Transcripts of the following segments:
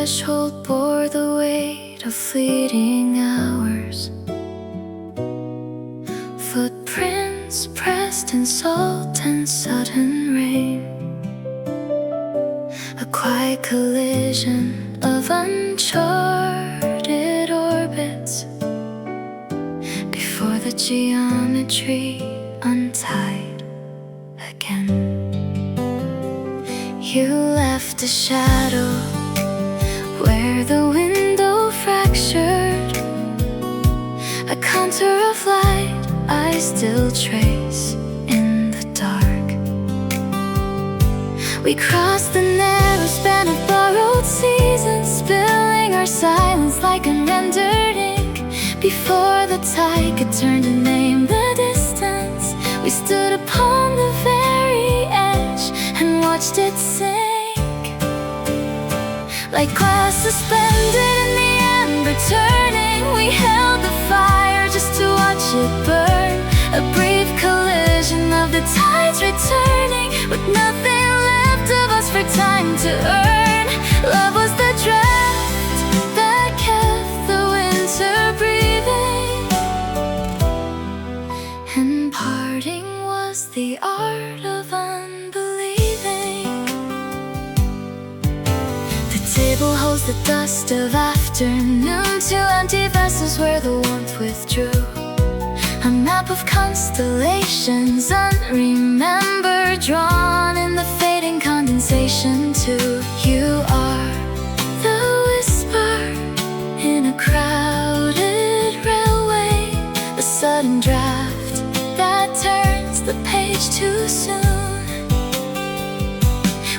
threshold bore the weight of fleeting hours. Footprints pressed in salt and sudden rain. A quiet collision of uncharted orbits before the geometry untied again. You left a shadow where the window fractured, a contour of light I still trace in the dark. We crossed the narrow span of borrowed seasons, spilling our silence like unrendered ink. Before the tide could turn to name the distance, we stood upon the very edge and watched it sink. Like glass suspended in the amber turning, we held the fire just to watch it burn. A brief collision of the tides returning, with nothing left of us for time to earn. Love was the draft that kept the winter breathing, and parting was the art of unbelieving. The table holds the dust of afternoon, two empty vessels where the warmth withdrew. A map of constellations unremembered, drawn in the fading condensation too. You are the whisper in a crowded railway, the sudden draft that turns the page too soon.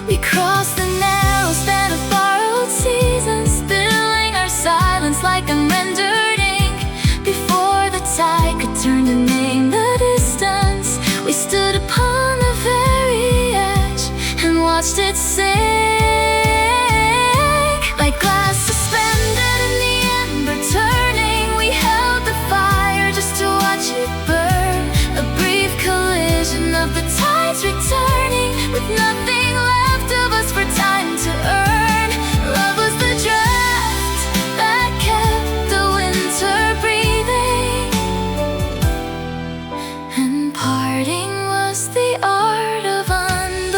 We crossed the narrow span of borrowed seasons, spilling our silence like unrendered ink. Before the tide could turn to name the distance, we stood upon the very edge and watched it sink. Like glass suspended in the amber turning, we held the fire just to watch it burn. A brief collision of the tides returning, with nothing left of us for time to earn. Love was the draft that kept the winter breathing, and parting was the art of unbelieving.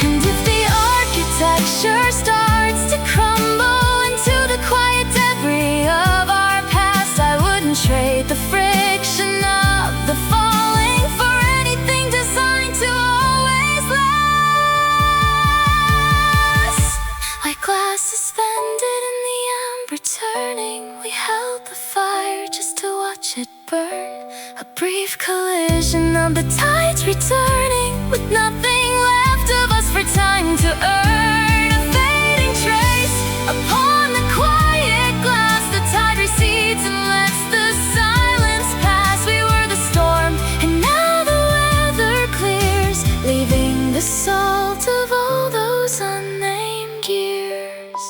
And if the architecture starts to crumble into the quiet debris of our past, I wouldn't trade the friction of the falling for anything designed to always last. Like glass suspended in the amber turning, we held the fire just to watch it burn. A brief collision of the tides returning, with nothing left of us for time to earn. A fading trace upon the quiet glass, the tide recedes and lets the silence pass. We were the storm, and now the weather clears, leaving the salt of all those unnamed years.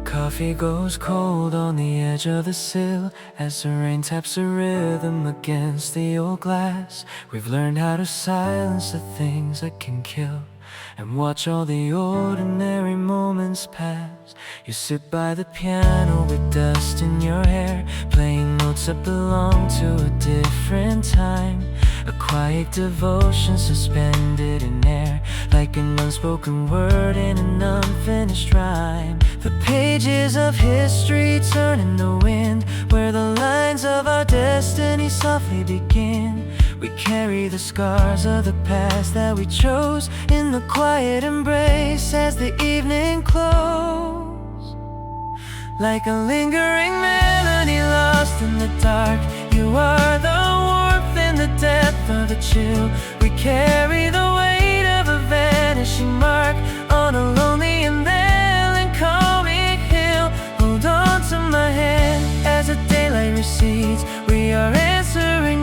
Coffee goes cold on the edge of the sill as the rain taps a rhythm against the old glass. We've learned how to silence the things that can kill and watch all the ordinary moments pass. You sit by the piano with dust in your hair, playing notes that belong to a different time. A quiet devotion suspended in air, like an unspoken word in an unfinished rhyme. The pages of history turn in the wind, where the lines of our destiny softly begin. We carry the scars of the past that we chose in the quiet embrace as the evening closed. Like a lingering melody lost in the dark, you are the warmth in the depth of the chill. We carry the weight of a vanishing mark on a lonely and melancholic hill. Hold on to my hand as the daylight recedes. We are answering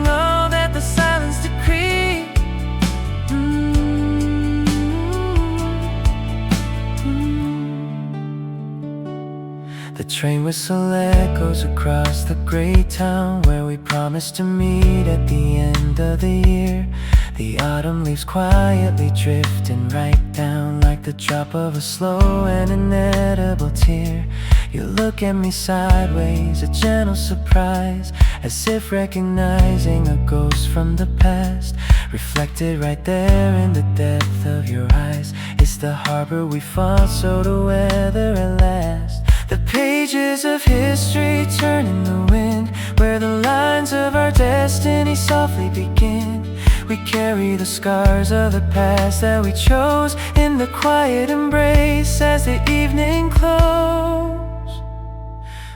train whistle echoes across the great town where we promised to meet at the end of the year. The autumn leaves quietly drifting right down like the drop of a slow and inedible tear. You look at me sideways, a gentle surprise, as if recognizing a ghost from the past. Reflected right there in the depth of your eyes, it's the harbor we fought so to weather at last. The pages of history turn in the wind, where the lines of our destiny softly begin. We carry the scars of the past that we chose in the quiet embrace as the evening closed.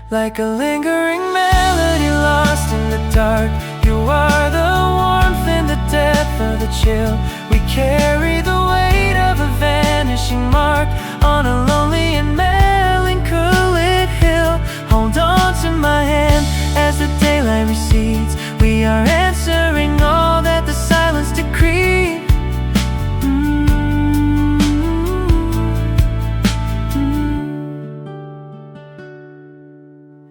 Like a lingering melody lost in the dark, you are the warmth in the depth of the chill. We carry the weight of a vanishing mark on a lonely and melancholic hill. Hold on to my hand as the daylight recedes. We are answering all that the silence decreed.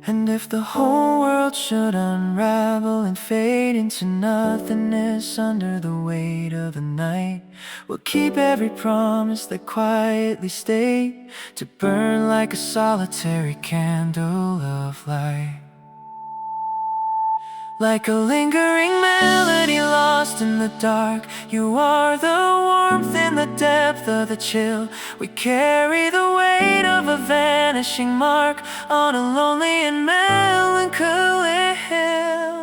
And if the whole world should unravel and fade into nothingness under the weight of the night, we'll keep every promise that quietly stayed to burn like a solitary candle of light. Like a lingering melody lost in the dark, you are the warmth in the depth of the chill. We carry the weight of a vanishing mark on a lonely and melancholy hill.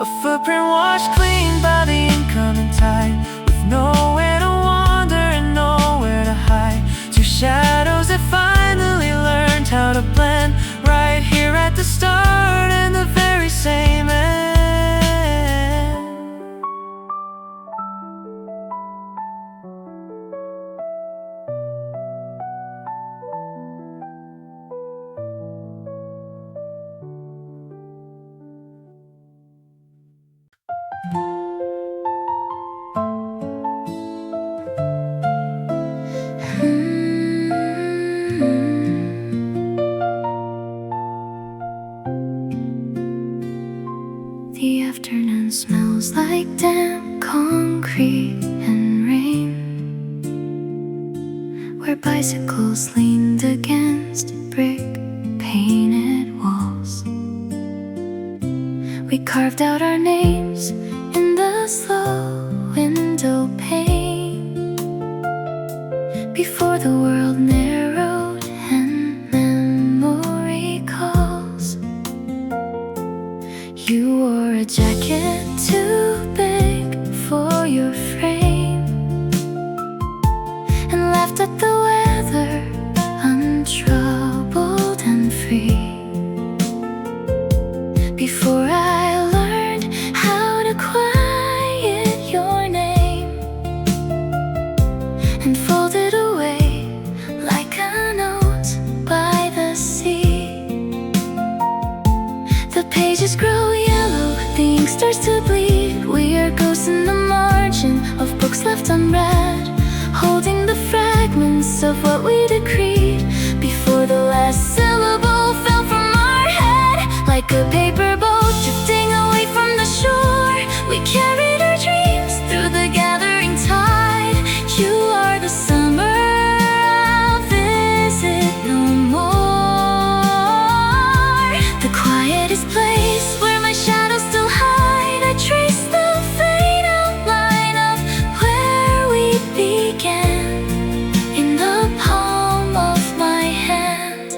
A footprint washed clean by the incoming tide, with nowhere to wander and nowhere to hide. Two shadows that finally learned how to blend, right here at the start and the very same end. The afternoon smells like damp concrete and rain, where bicycles leaned against brick painted walls. We carved out our names in the slow window pane before the world narrowed and memory calls. You wore a jacket too big for your frame and laughed at the weather, untroubled and free. Before I learned how to quiet your name and fold it away like a note by the sea. The pages grow yellow, the ink starts to bleed. We are ghosts in the margin of books left unread, holding the fragments of what we decreed before the last syllable fell from our head. Like a paper boat drifting away from the shore, we carried our dreams through the gathering tide. You are the summer I'll visit no more, the quietest place where my shadows still hide. I trace the faint outline of where we began in the palm of my hand.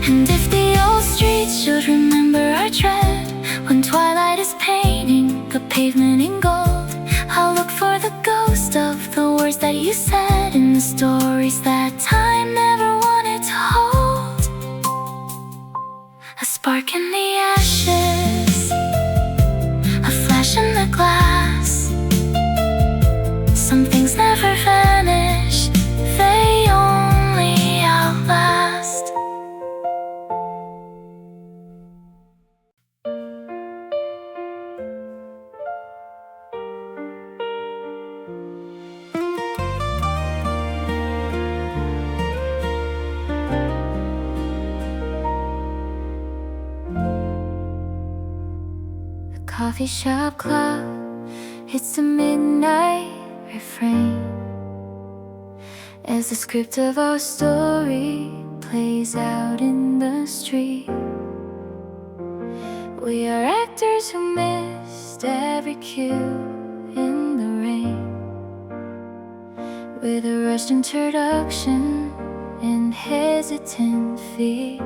And if the old streets should remember our tread when twilight is painting the pavement in gold, I'll look for the ghost of the words that you said in the stories that time never wanted to hold. A spark in the ashes, a flash in the glass. Some things never vanish, they only outlast. coffee shop clock hits the midnight refrain as the script of our story plays out in the street. We are actors who missed every cue in the rain, with a rushed introduction and hesitant feet.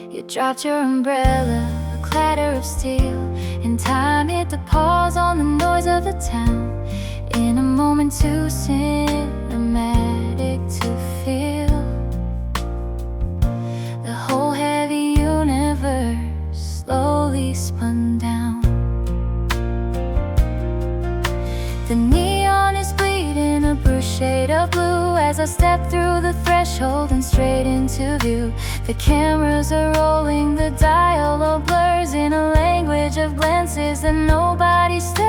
You dropped your umbrella, a clatter of steel, and time hit the pause on the noise of the town. In a moment too cinematic to feel, the whole heavy universe slowly spun down. The neon is bleeding a bruised shade of blue as I step through the threshold and straight into view. The cameras are rolling, the dialogue blurs in a language of glances that nobody stirs.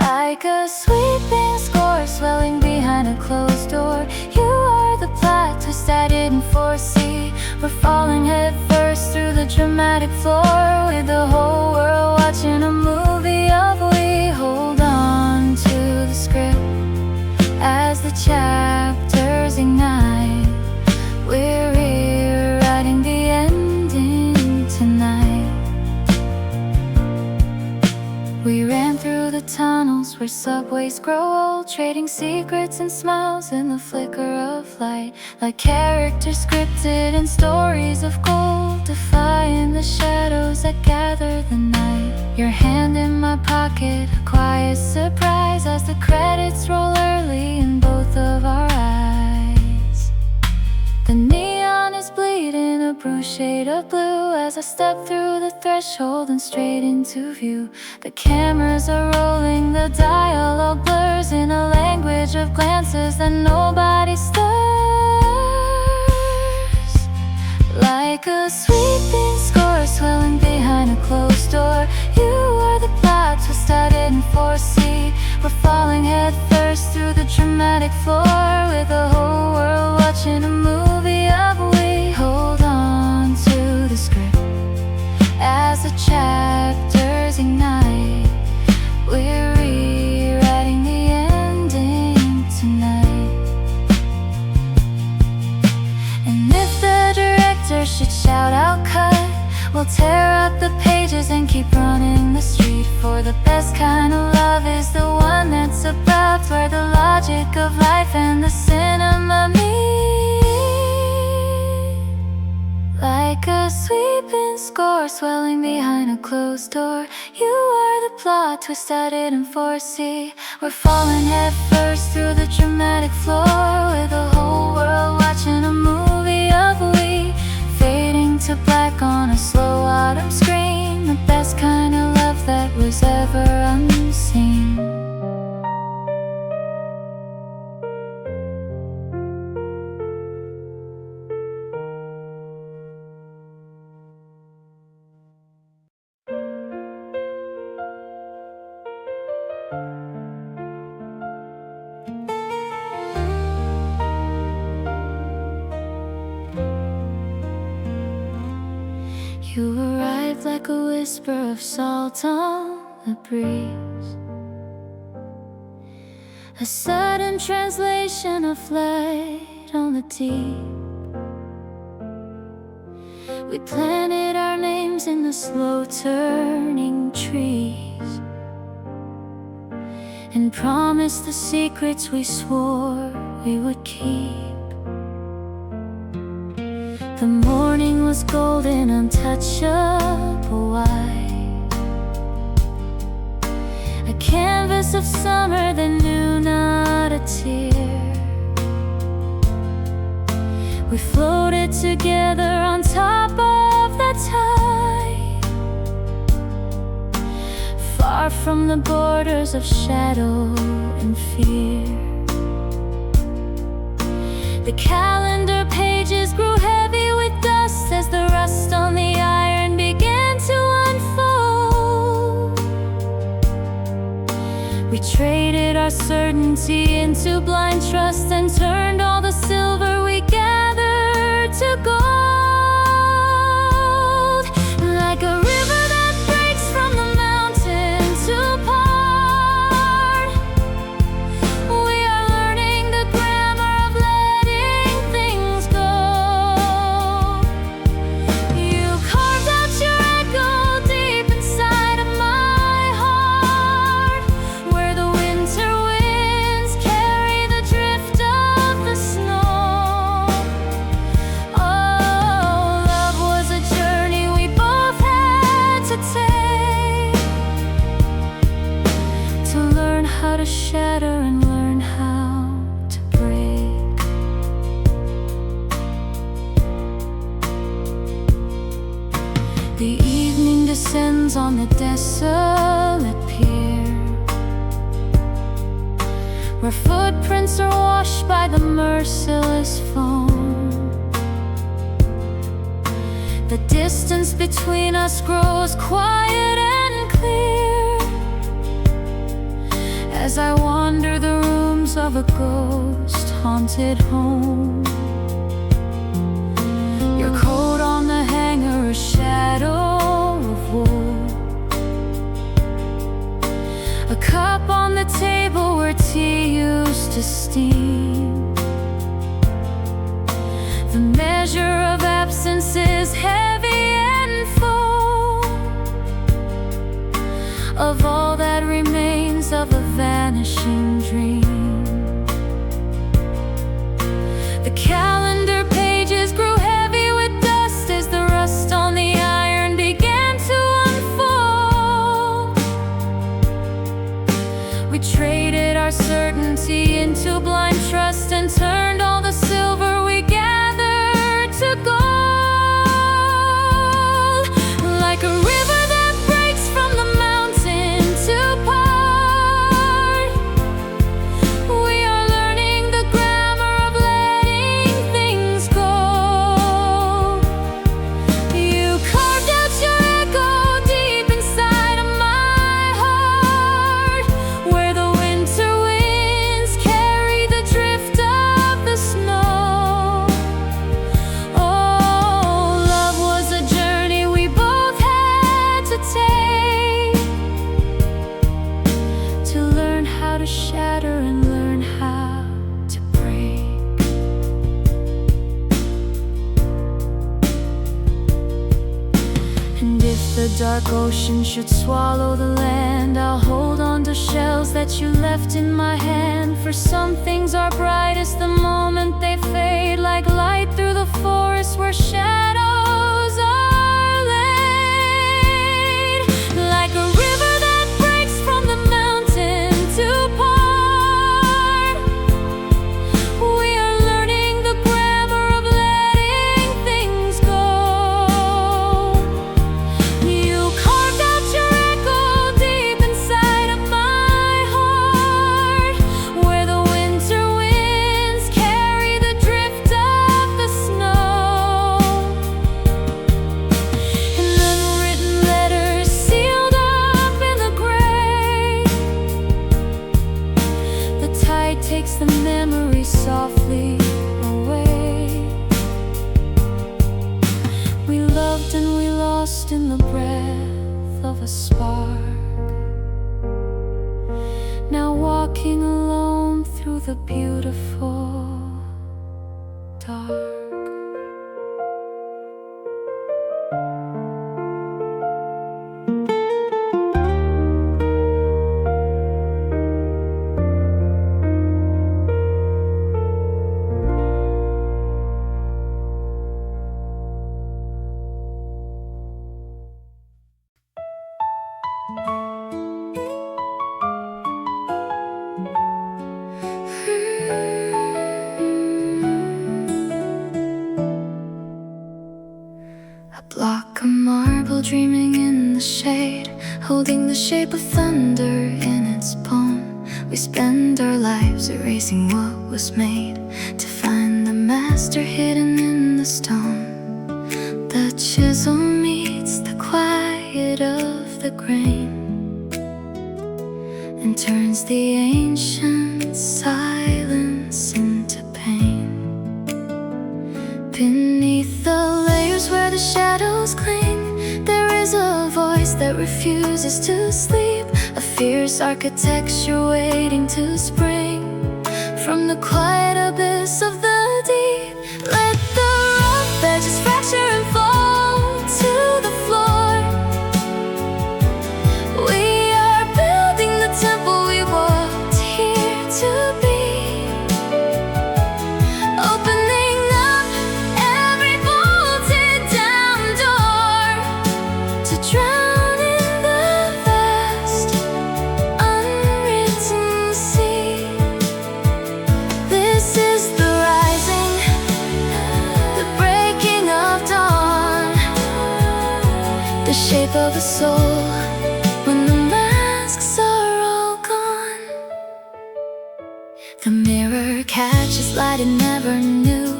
Like a sweeping score swelling behind a closed door, you are the plot twist I didn't foresee. We're falling head first through the dramatic floor, with the whole world watching a movie of we. Hold on to the script as the chapters ignite. We're rewriting the ending tonight. We ran through the tunnels where subways grow old, trading secrets and smiles in the flicker of light. Like characters scripted in stories of gold, defying the shadows that gather the night. Your hand in my pocket, a quiet surprise as the credits roll early in both of our eyes. The neon is bleeding a bruised shade of blue as I step through the threshold and straight into view. The cameras are rolling, the dialogue blurs in a language of glances that nobody stirs. Like a sweeping score swelling behind a closed door, you are the plot twist I didn't foresee. We're falling head first through the dramatic floor, with the whole world watching a movie of we. Hold on to the script as the chapters ignite. We're rewriting the ending tonight. And if the director should shout out cut, we'll tear up the pages and keep running the street. For the best kind of love is the one that's abrupt, where the logic of life and the cinema meet. Like a sweeping score swelling behind a closed door, you are the plot twist I didn't foresee. We're falling head first through the dramatic floor, with the whole world watching a movie of we. Fading to black on a slow autumn screen, the best kind of love that was ever unseen. You arrived like a whisper of salt on the breeze, a sudden translation of light on the deep. We planted our names in the slow turning trees, and promised the secrets we swore we would keep. The morning was golden, untouchable white, a canvas of summer that knew not a tear. We floated together on top of the tide, far from the borders of shadow and fear. The calendar pages grew heavy with dust as the rust on the iron began to unfold. We traded our certainty into blind trust and turned all the silver we gathered to gold. The evening descends on the desolate pier, where footprints are washed by the merciless foam. The distance between us grows quiet and clear as I wander the rooms of a ghost-haunted home. Your coat on the hanger, a shadow of woe, a cup on the table where tea used to steam. The measure of absence is heavy and full of all that remains of a vanishing dream. The calendar pages grew heavy with dust as the rust on the iron began to unfold. We traded our certainty into blind trust and turned all the silver we gathered to gold. Like a river that breaks from the mountain to part, we are learning the grammar of letting things go. You carved out your echo deep inside of my heart, where the winter winds carry the drift of the snow. Oh, love was a journey we both had to take, to learn how to shatter and learn how to break. And if the dark ocean should swallow the land, I'll hold on to shells that you left in my hand. For some things are brightest the moment they fade, like light through the forest where shadows are laid. Like a river that breaks from the mountain to part, we are learning the grammar of letting things go. You carved out your echo deep inside of my heart, where the winter winds carry the drift of the snow. And unwritten letters sealed up in the grave, the tide takes the memory softly away. We loved and we lost in the breath of a spark, now walking alone through the beautiful dark. A block of marble dreaming in the shade, holding the shape of thunder in its palm. We spend our lives erasing what was made, to find the master hidden in the stone. The chisel meets the quiet of the grain, and turns the ancient silence into pain. Beneath the layers where the shadows cling, there is a voice that refuses to sleep, a fierce architecture waiting to spring from the quiet abyss of the deep. Let the rough edges fracture and fall to the floor. We are building the temple we walked here to be, opening up every bolted down door to drown in the vast unwritten sea. This is the rising, the breaking of dawn. the shape of a soul when the masks are all gone. The mirror catches light it never knew,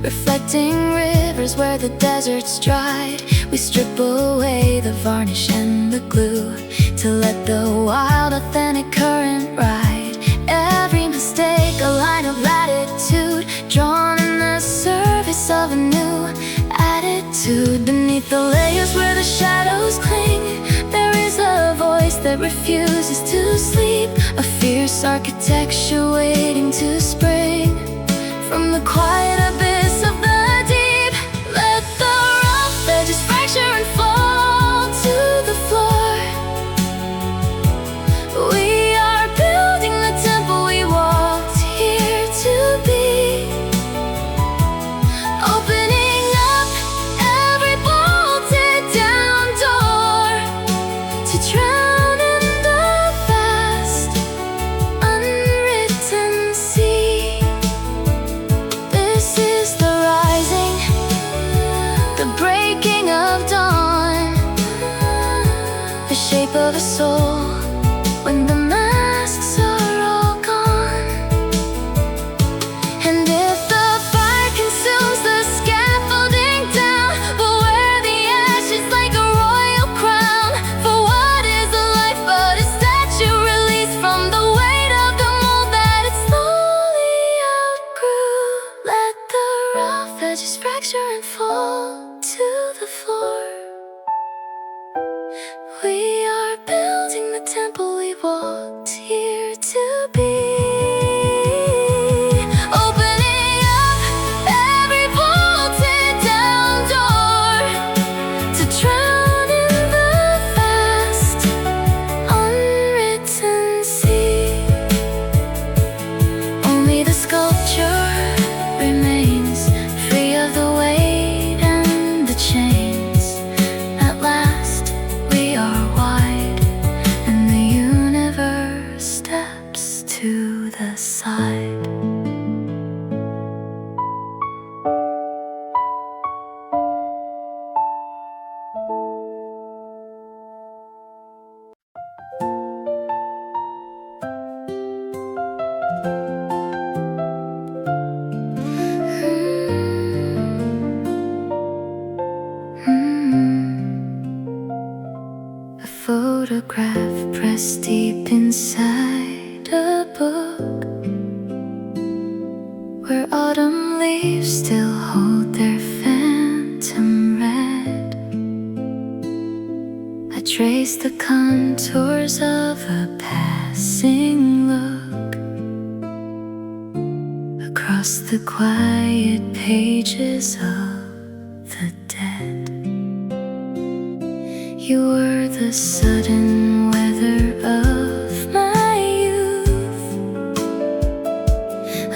reflecting rivers where the desert's dried. We strip away the varnish and the glue to let the wild, authentic current ride. Every mistake a line of latitude, drawn in the surface of a new attitude. Beneath the layers where the shadows cling, there is a voice that refuses to sleep, a fierce architecture waiting to spring from the quiet abyss of the deep. Let the rough edges fracture and fall to the floor. We are building the temple we walked here to be, opening up every bolted down door to drown in the vast unwritten sea. This is the rising, the breaking of dawn, the shape of a soul when the masks are all gone. And if the fire consumes the scaffolding down, we'll wear the ashes like a royal crown. For what is a life but a statue released from the weight of the mold that it slowly outgrew? Let the rough edges fracture and fall to the floor. We are building the temple we walked here to be, opening up every bolted down door to drown in the vast unwritten sea. Only the sculpture remains, free of the weight and the chains. At last we are wide, and the universe steps to the side. A photograph pressed deep inside a book, where autumn leaves still hold their phantom red. I trace the contours of a passing look across the quiet pages of the dead. You were the sudden weather of my youth,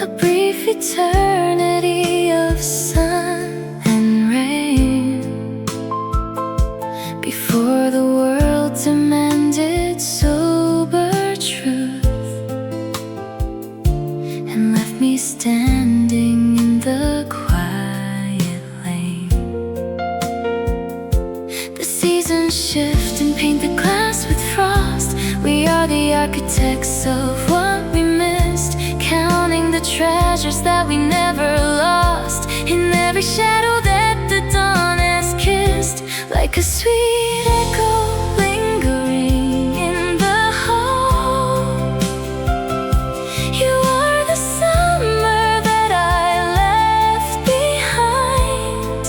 a brief eternity of sun and rain, before the world demanded sober truth and left me standing in the quiet lane. The seasons shift and paint the glass with frost. We are the architects of what we missed, counting the treasures that we never lost, in every shadow that the dawn has kissed, like a sweet echo lingering in the hall. You are the summer that I left behind,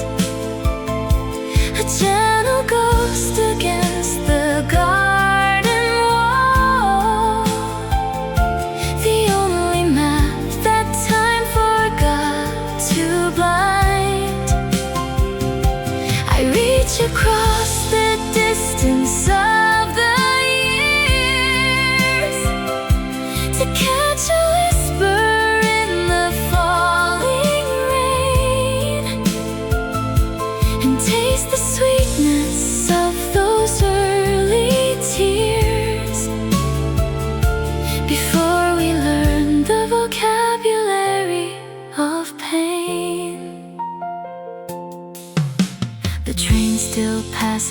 a gentle ghost against the garden wall, the only map that time forgot to blind. I reach across the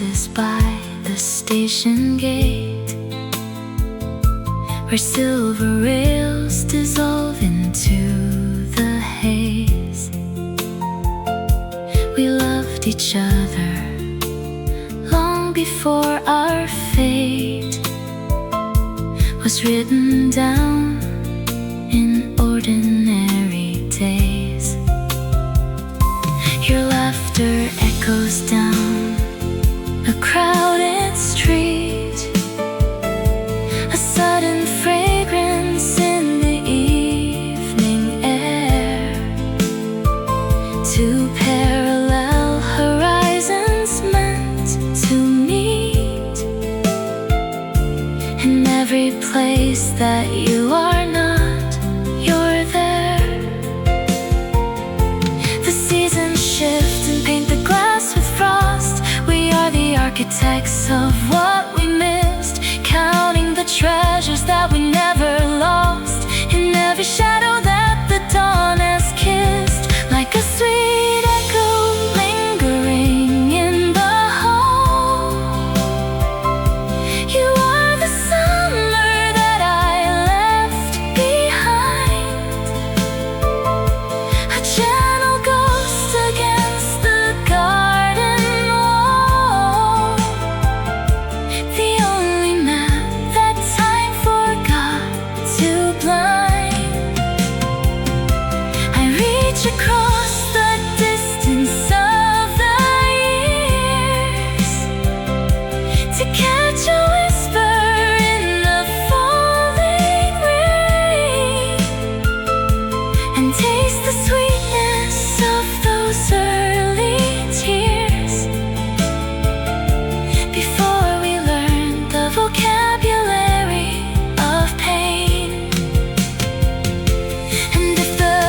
houses by the station gate, where silver rails dissolve into the haze. We loved each other long before our fate was written down in ordinary days. Your laughter echoes down a crowded street, a sudden fragrance in the evening air. Two parallel horizons meant to meet. In every place that you are not, you're there. The seasons shift and paint the glass with frost. We are the architects of what we missed, counting the treasures that we never lost, in every shadow that the dawn has kissed, like a sweet echo lingering in the hall. You are the summer that I left behind, a gentle ghost against the garden wall, the only map that time forgot to blind. I reach across the distance of the years to catch a whisper in the falling rain, and taste the sweetness of those early tears, before we learned the vocabulary of pain. And if the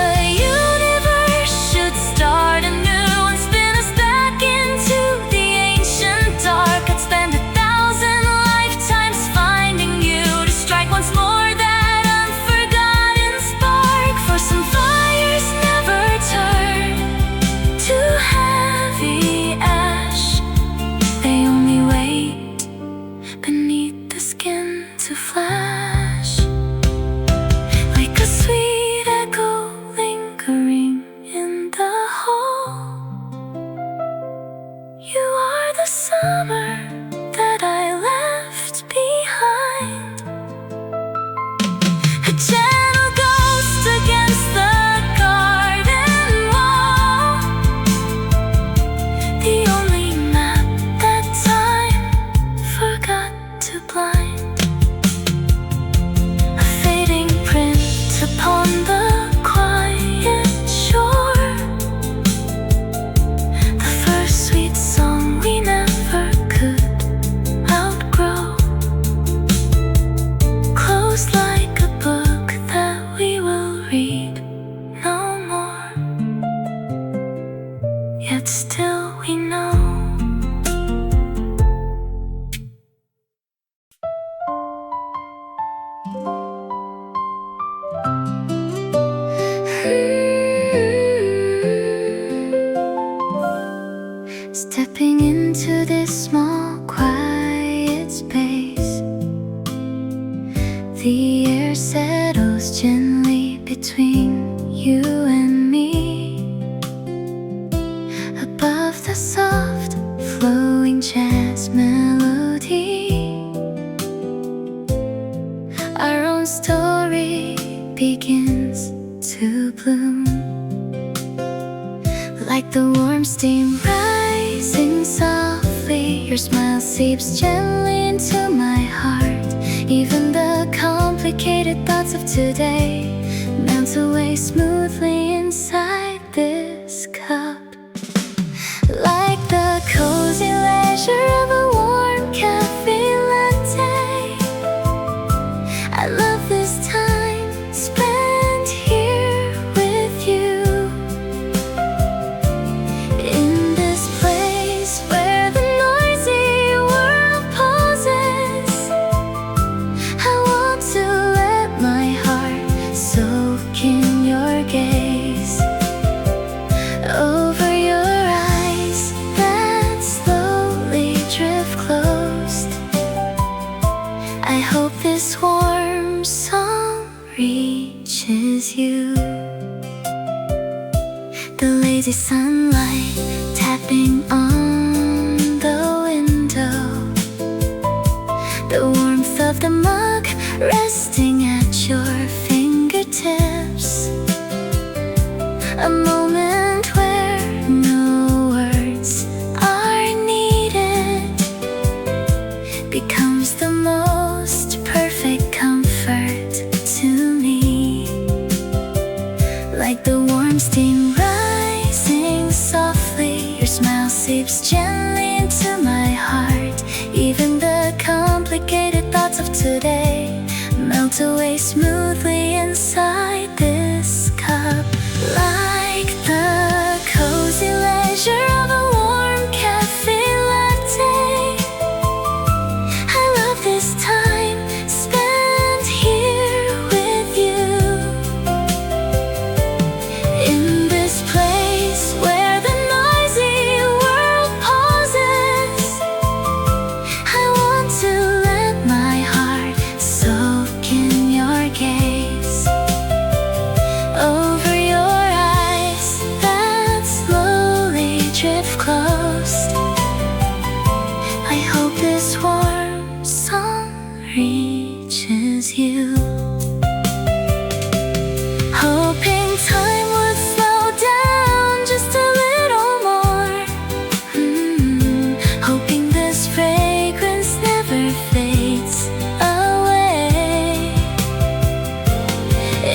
universe should start anew and spin us back into the ancient dark, I'd spend 1,000 lifetimes finding you, to strike once more that unforgotten spark. For some fires never turn to heavy ash, they only wait beneath the skin to flash, like a sweet echo lingering in the hall. You are the summer that I left behind, a gentle ghost against the garden wall, the only map that time forgot to blind. A fading print upon the quiet shore, the first sweet song we never could outgrow, closed like a book that we will read no more, yet still we know. Stepping into this small, quiet space, the air settles gently between you and me. Above the soft, flowing jazz melody, our own story begins to bloom, like the warm steam rising softly. Your smile seeps gently into my heart. Even the complicated thoughts of today melt away smoothly inside this cup, like the cozy leisure of a warm cafe latte. I love this time spent here with you, in this place where the noisy world pauses. I want to let my heart soak in your gaze, is you. The lazy sunlight tapping on the window, the warmth of the mug resting at your fingertips, a moment where no words are needed becomes the most perfect comfort to me. Like the warm steam rising softly, your smile seeps gently into my heart. Even the complicated thoughts of today melt away smoothly inside this cup. Like the cozy leisure of a warm cafe latte, I love this time spent here with you. In this place where the noisy world pauses, I want to let my heart soak in your gaze. Over your eyes that slowly drift closed, I hope this warm song reaches you. Hoping time would slow down just a little more. Hoping this fragrance never fades away.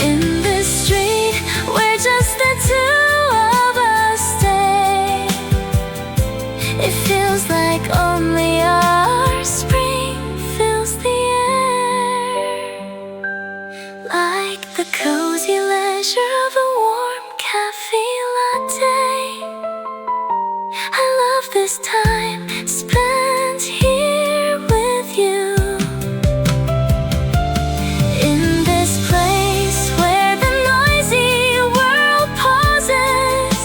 In this street where just the two of us stay, it feels like only our spring fills the air. Like the cozy leisure of a warm cafe latte, I love this time spent here with you. In this place where the noisy world pauses,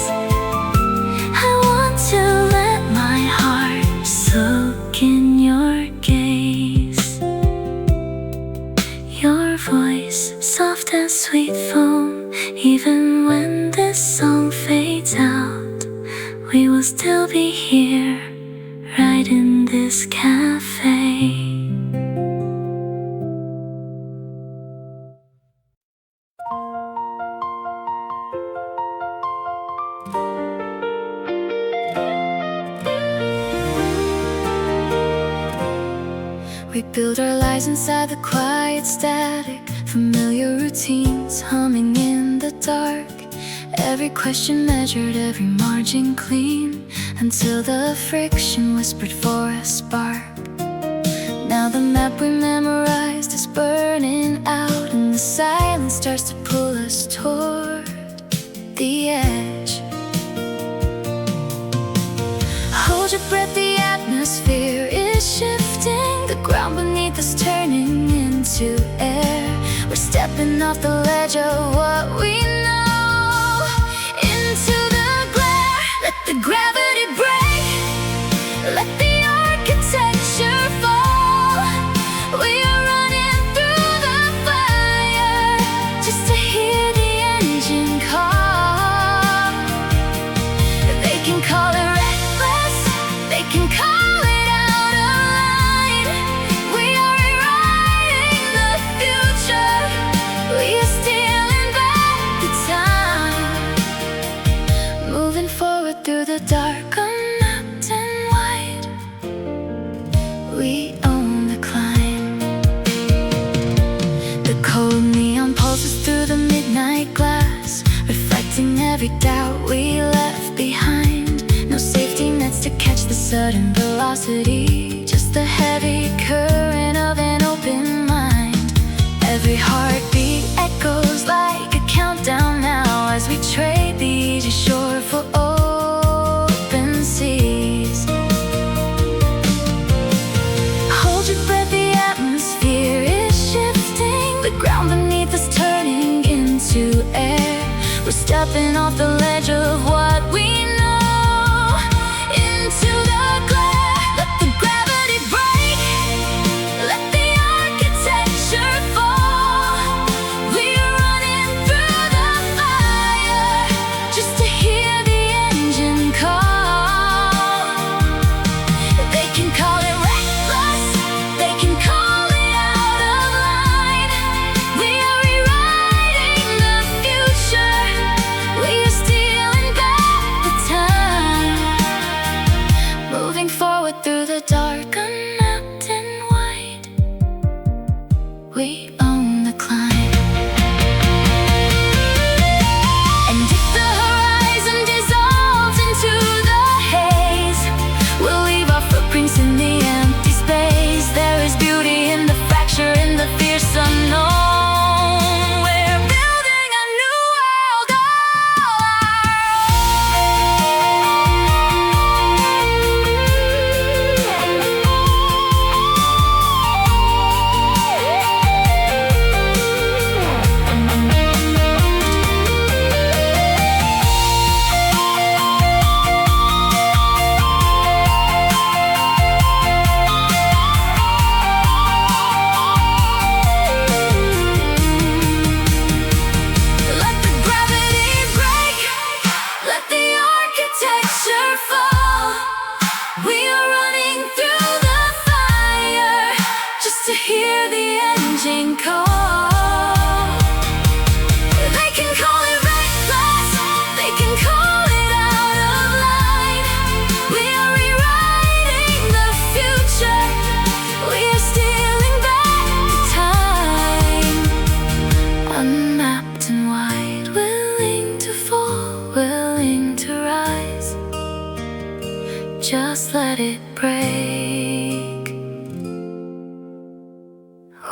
I want to let my heart soak in your gaze. Your voice soft as sweet foam, even when this song fades out, we will still be here, right in this cafe. We build our lives inside the quiet static, familiar routines humming in the dark. Every question measured, every margin clean, until the friction whispered for a spark. Now the map we memorized is burning out, and the silence starts to pull us toward the edge. Hold your breath, the atmosphere is shifting. The ground beneath us turning into air. We're stepping off the ledge of what we know, into the glare. Let the gravity break, let the architecture fall. We are running through the fire just to hear the engine call. They can call it reckless, they can call it out of line. We are rewriting the future, we are stealing back the time. Moving forward through the dark, unmapped and wide, we own the climb. The cold neon pulses through the midnight glass, reflecting every doubt we left behind. No safety nets to catch the sudden velocity, just the heavy current of an open mind. Every heartbeat echoes like a countdown now, as we trade the easy shore for open seas. Hold your breath, the atmosphere is shifting. The ground beneath us turning into air. We're stepping off the ledge of what we know, into the glare. Let the gravity break, let the architecture fall. We are running through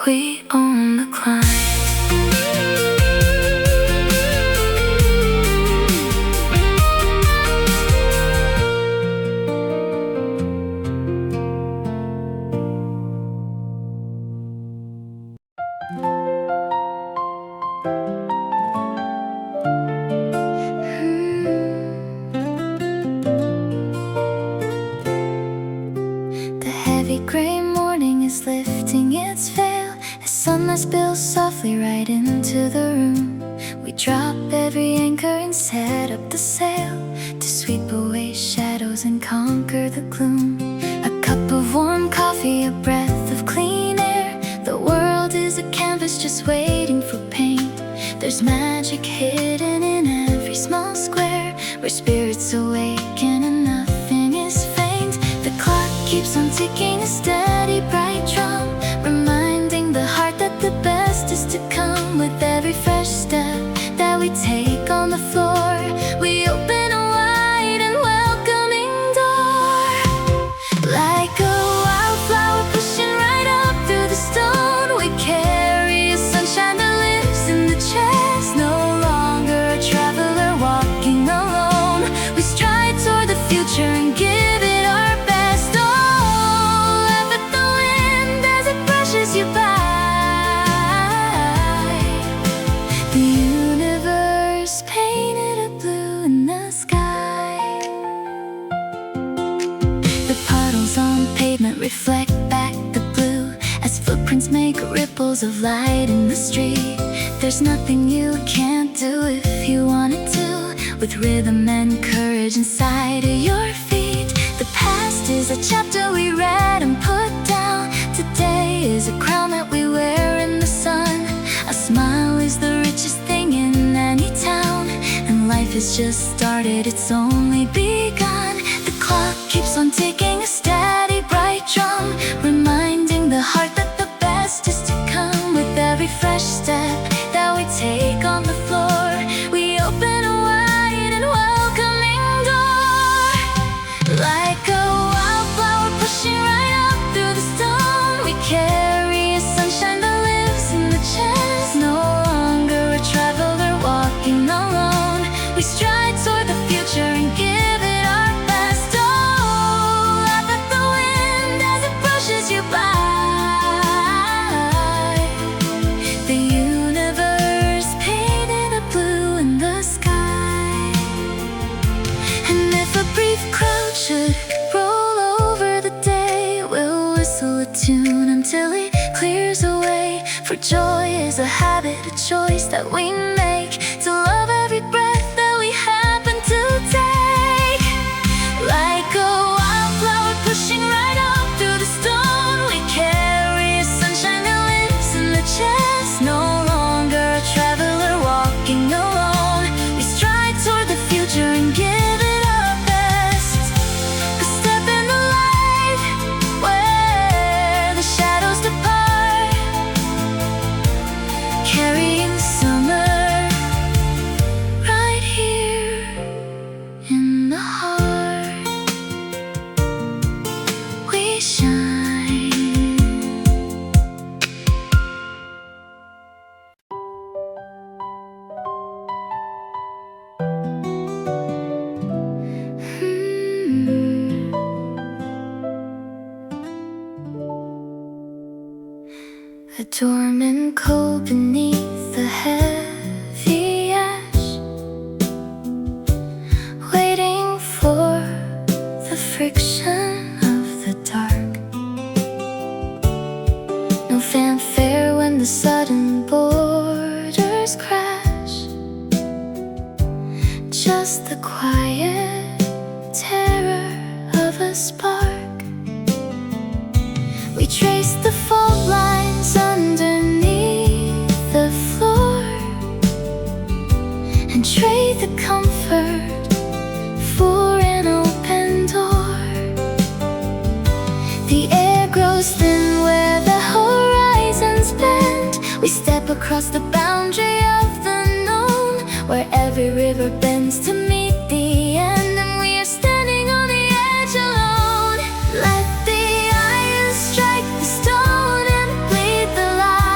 we own the climb. The heavy gray morning is lifting its veil as sunlight spills softly right into the room. We drop every anchor and set up the sail to sweep away shadows and conquer the gloom. A cup of warm coffee, a breath of clean air. The world is a canvas just waiting for paint. There's magic hidden in every small square where spirits awaken and nothing is faint. The clock keeps on ticking, a steady bright drum, reminding the heart that the best is to come. With every fresh step that we take on the floor, we open a wide and welcoming door. Like a wildflower pushing right up through the stone, we carry a sunshine that lives in the chest. No longer a traveler walking alone, we stride toward the future and give it our best. Oh, laugh at the wind as it brushes you by. The universe painted a blue in the sky. The puddles on pavement reflect back the blue as footprints make ripples of light in the street. There's nothing you can't do if you wanted to, with rhythm and courage inside of your feet. The past is a chapter we read and put down. Today is a crown that we wear in the sun. A smile is the richest thing in any town, and life has just started, it's only begun. The clock keeps on ticking, a steady bright drum, reminding the heart that the best is to come. With every fresh step that we take on the floor, we open a wide and welcoming door. Like a wildflower pushing right up through the stone, we carry a sunshine that lives in the chest. No longer a traveler walking alone, we stride toward the future and give it our best. Oh, laugh at the wind as it brushes you by. The universe painted a blue in the sky. And if a brief cloud should roll over the day, we'll whistle a tune until it clears away. For joy is a habit, a choice that we make, to love every breath that we happen to take. Like a wildflower pushing right up through the stone, we carry a sunshine that lives in the chest. No longer a traveler walking alone, we stride toward the future and give it our best. A step in the light where the shadows depart, carrying summer right here in the heart. We shine. A dormant coal beneath the heavy ash, waiting for the friction of the dark. No fanfare when the sudden borders crash, just the quiet terror of a spark. We trace the fault lines underneath the floor and trade the comfort for an open door. The air grows thin where the horizons bend. We step across the boundary of the known, where every river bends to meet the end, and we are standing on the edge alone. Let the iron strike the stone and bleed the light.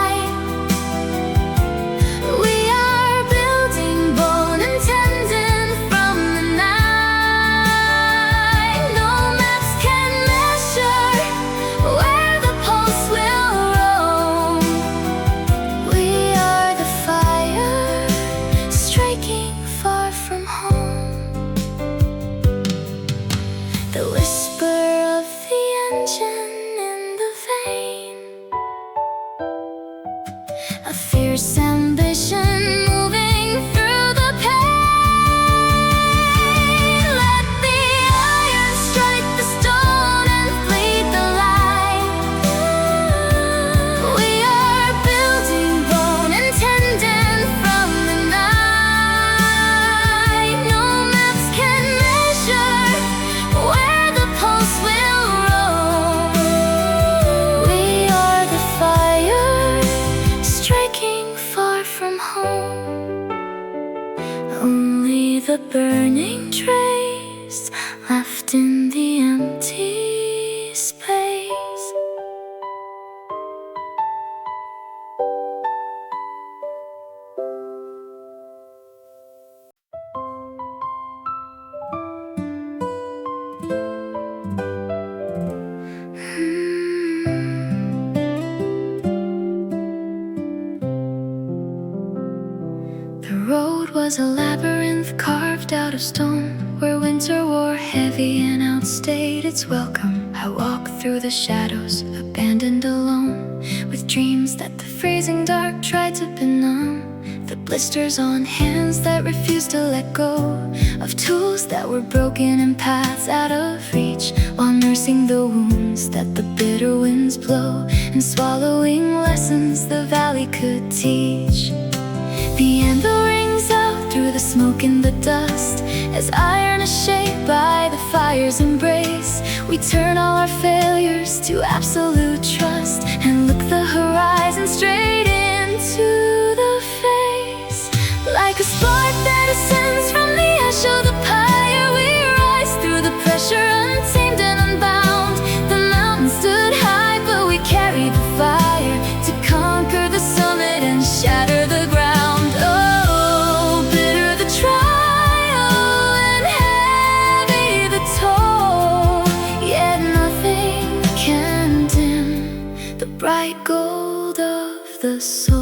was a labyrinth carved out of stone, where winter wore heavy and outstayed its welcome. I walked through the shadows, abandoned alone, with dreams that the freezing dark tried to benumb. The blisters on hands that refused to let go of tools that were broken and paths out of reach, while nursing the wounds that the bitter winds blow and swallowing lessons the valley could teach. The anvil rings out through the smoke and the dust, as iron is shaped by the fire's embrace. We turn all our failures to absolute trust and look the horizon straight into the face. Like a spark that ascends from the ash of the pyre, we rise through the pressure, untamed and unbound. The mountains stood high, but we carried the fire to conquer the summit and shatter the ground. Oh, bitter the trial and heavy the toll, yet nothing can dim the bright gold of the soul.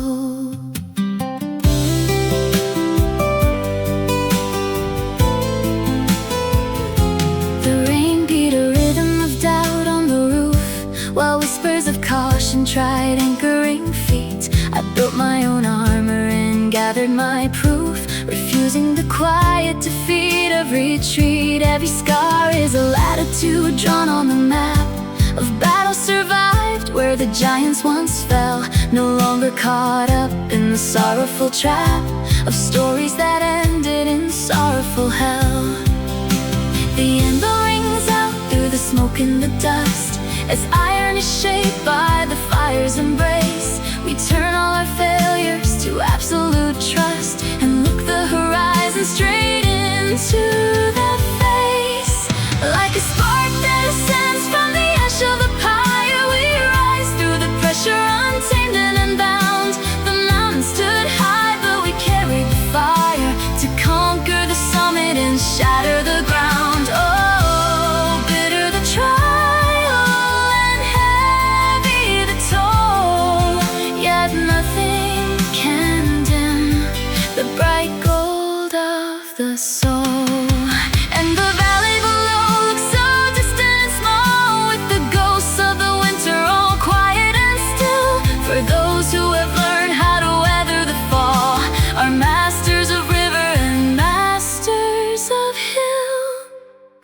Caution tried anchoring feet. I built my own armor and gathered my proof, refusing the quiet defeat of retreat. Every scar is a latitude drawn on the map of battle survived, where the giants once fell, no longer caught up in the sorrowful trap of stories that ended in sorrowful hell. The anvil rings out through the smoke and the dust, as iron is shaped by the fire's embrace. We turn all our failures to absolute trust and look the horizon straight into the face. Like a spark that ascends from the ash of the pyre, we rise through the pressure, untamed and unbound. The mountains stood high, but we carried the fire to conquer the summit and shatter the ground. Oh, bitter the trial, nothing can dim the bright gold of the soul. And the valley below looks so distant and small, with the ghosts of the winter all quiet and still. For those who have learned how to weather the fall, are masters of river and masters of hill.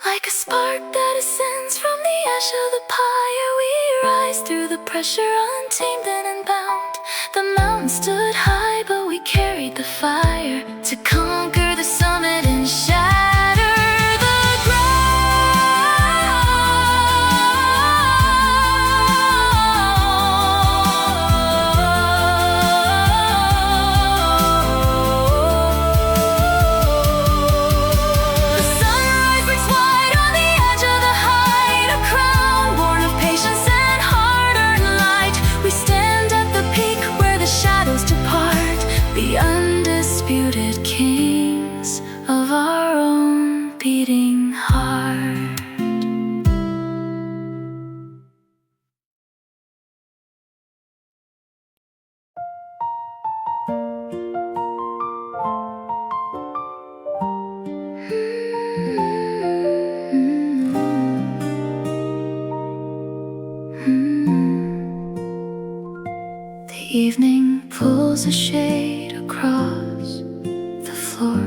Like a spark that ascends from the ash of the pyre, we rise through the pressure, untamed and unbound. The mountains stood high, but we carried the fire to conquer the summit and shatter the ground. The sunrise breaks wide on the edge of the height, a crown born of patience and hard-earned light. We stand at the peak where the shadows depart, the undisputed kings of our own beating heart. The evening pulls a shade across the floor,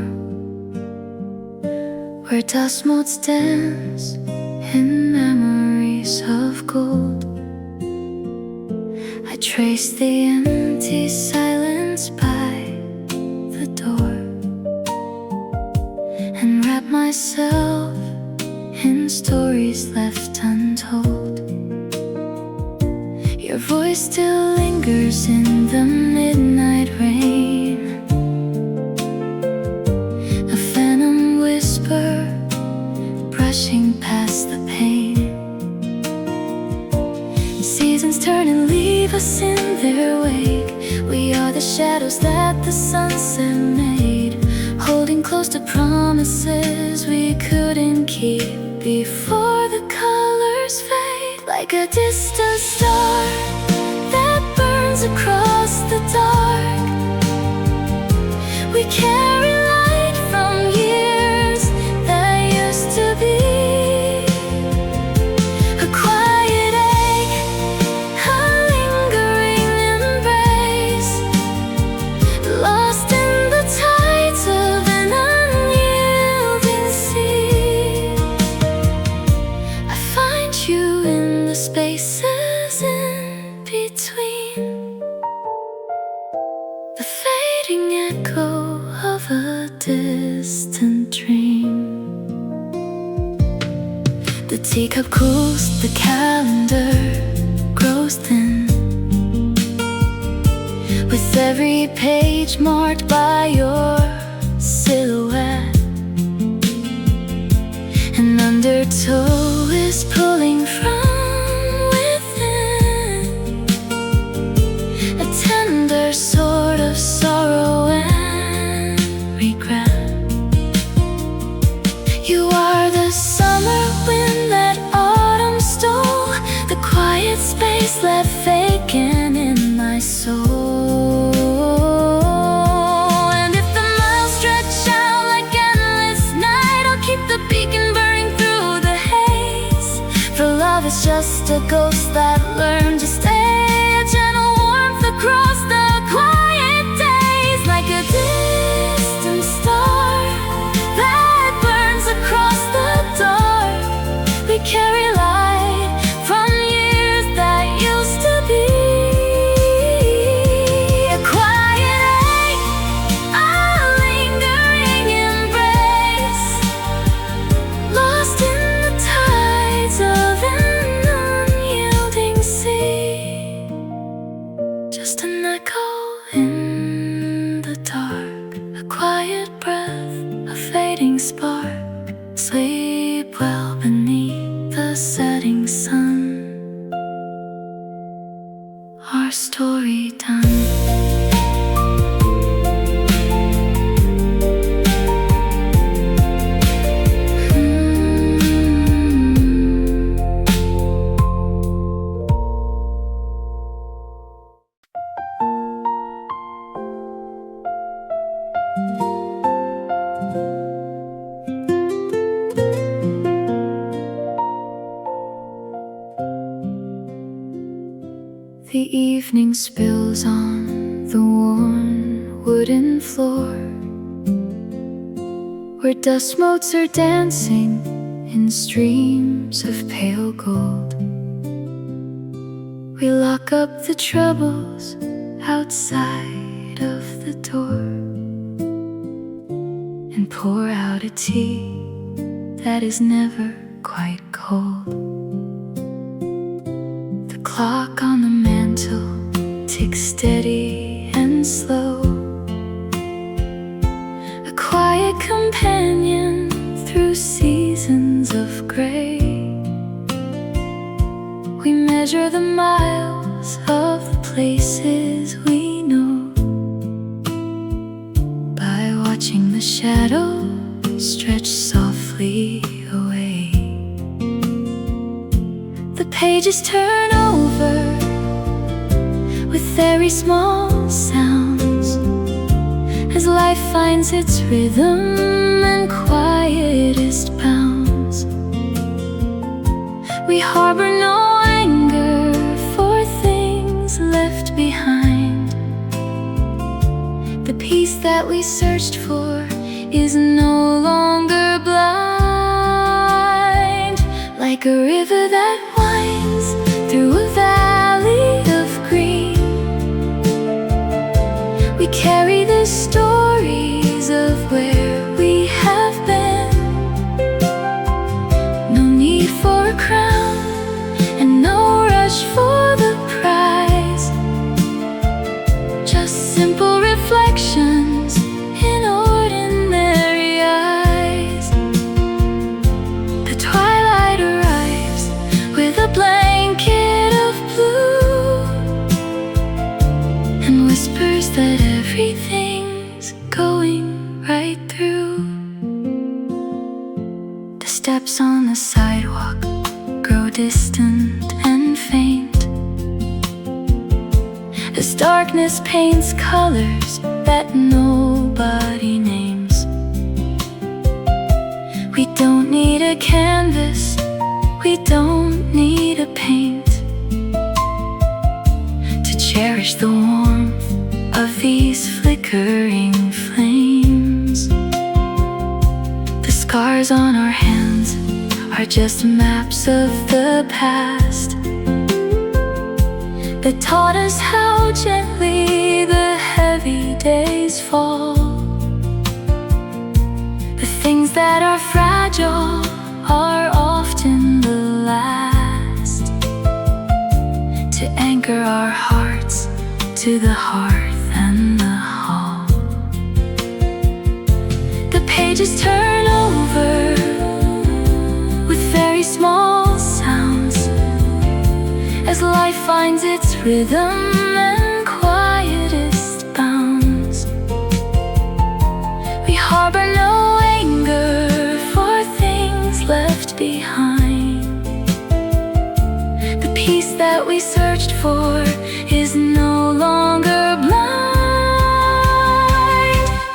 where dust motes dance in memories of gold. I trace the empty silence by the door and wrap myself in stories left untold. Your voice still lingers in the midnight rain, a phantom whisper brushing past the pain. Seasons turn and leave us in their wake. We are the shadows that the sunset made, holding close to promises we couldn't keep before the colors fade. Like a distant star that burns across the dark, we carry light teacup cools, the calendar grows thin, with every page marked by your silhouette. An undertow is pulling from within, a tender sort of sorrow and regret. You are the summer wind that autumn stole, the quiet space left vacant in my soul. And if the miles stretch out like endless night, I'll keep the beacon burning through the haze. For love is just a ghost that learned to stay, a gentle warmth across the quiet days, like a distant star that burns across the dark. We carry light from years that used to be. A quiet ache, a lingering embrace, lost in the tides of an unyielding sea. Just an echo in the dark, a quiet breath, a fading spark. Sleep well beneath the setting sun. Our story done. The evening spills on the worn wooden floor, where dust motes are dancing in streams of pale gold. We lock up the troubles outside of the door and pour out a tea that is never quite cold. The clock on the mantle ticks steady and slow, a quiet companion through seasons of gray. We measure the miles of the places we know by watching the shadows stretch softly away. The pages turn over with very small sounds as life finds its rhythm and quietest bounds. We harbor no anger for things left behind. The peace that we searched for is no longer blind, like a river that winds through a valley of green. We carry the stories of where we have been. No need for a crown and no rush for the prize, just simple reflections in ordinary eyes. The twilight arrives with a blanket of blue and whispers that everything's going right through. The steps on the sidewalk grow distant and faint as darkness paints colors that nobody names. We don't need a canvas, we don't need a paint to cherish the warmth of these flickering flames. The scars on our hands are just maps of the past that taught us how gently the heavy days fall. The things that are fragile are often the anchor our hearts to the hearth and the hall. The pages turn over with very small sounds as life finds its rhythm and quietest bounds. We harbor no anger for things left behind. The peace that we searched for is no longer blind.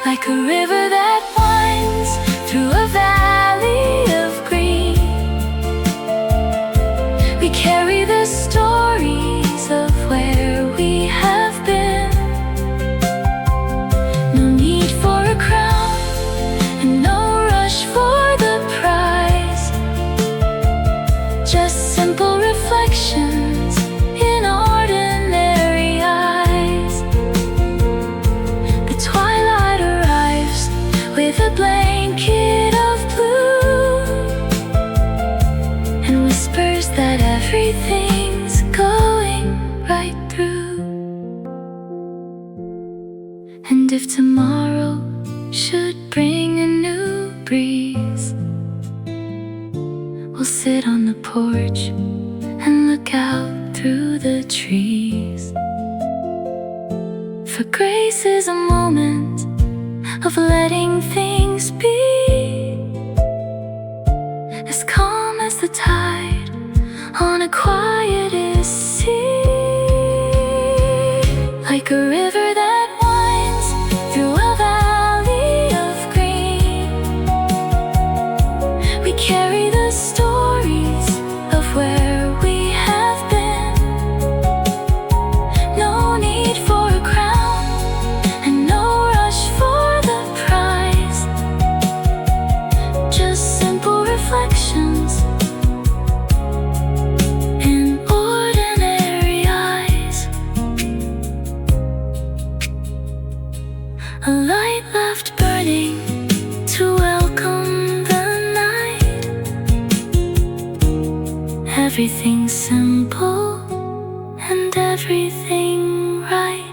Like a river that winds through a valley of green, we carry the stories of where we have been. No need for a crown and no rush for the prize, just simple reflections in ordinary eyes. The twilight arrives with a blanket of blue and whispers that everything's going right through. And if tomorrow should bring a new breeze, we'll sit on the porch and look out through the trees. For grace is a moment of letting things be, as calm as the tide on a quietest sea. Like a river that winds through a valley of green, we carry the stories of where we have been. No need for a crown and no rush for the prize, just simple reflections in ordinary eyes. A light left burning to welcome the night. Everything simple and everything right.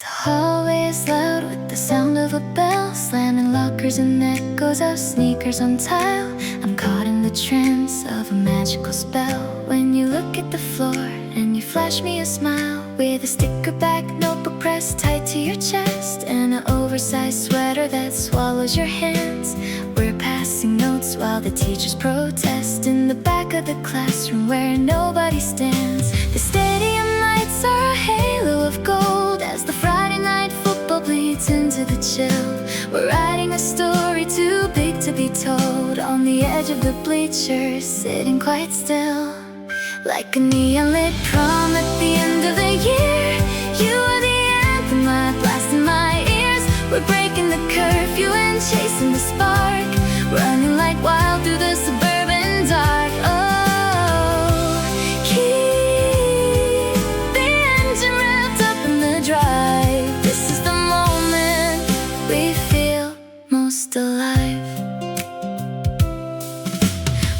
The hallway is loud with the sound of a bell slamming lockers and echoes of sneakers on tile. I'm caught in the trance of a magical spell when you look at the floor and you flash me a smile with a sticker back notebook pressed tight to your chest and an oversized sweater that swallows your hands. We're passing notes while the teachers protest in the back of the classroom where nobody stands. The stadium lights are a halo of gold as the Friday night football bleeds into the chill. We're writing a story too big to be told on the edge of the bleachers, sitting quite still. Like a neon lit prom at the end of the year, you are the anthem, I blast in my ears. We're breaking the curfew and chasing the spark, running like wild through the suburban dark. Oh, keep the engine revved up in the drive. This is the moment we feel most alive.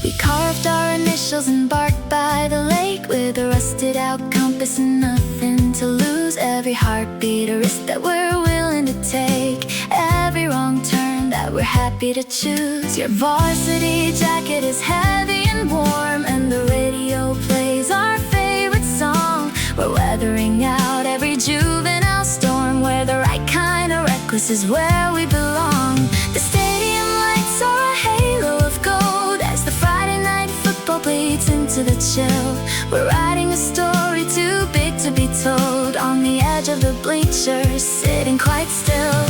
We carved our initials and barked by the lake with a rusted out compass and nothing to lose. Every heartbeat a risk that we're willing to take, every wrong turn that we're happy to choose. Your varsity jacket is heavy and warm and the radio plays our favorite song. We're weathering out every juvenile storm, where the right kind of reckless is where we belong. The stadium lights are a halo of gold as the Friday night football bleeds into the chill. We're writing a story too big to be told on the edge of the bleachers, sitting quite still.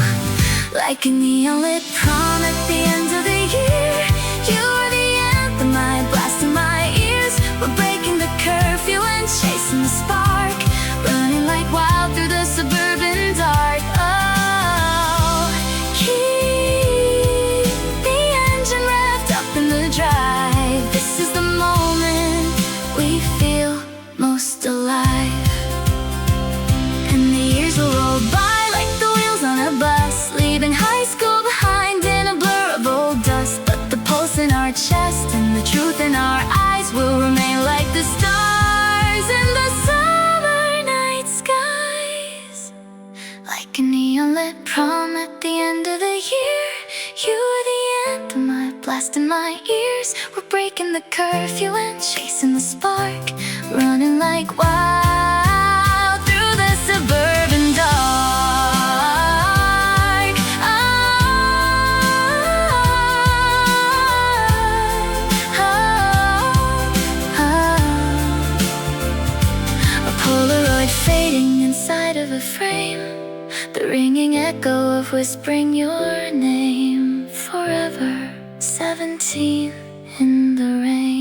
Like a neon lit prom at the end of the year, you are the anthem, I blast in my ears. We're breaking the curfew and chasing the spark, running like wild through the suburban dark. Oh, keep the engine revved up in the drive. This is the moment we feel most alive. And the years will roll moonlit prom at the end of the year. You were the anthem I blast in my ears. We're breaking the curfew and chasing the spark, running like wild through the suburban dark. A Polaroid fading inside of a frame, the ringing echo of whispering your name. Forever 17 in the rain.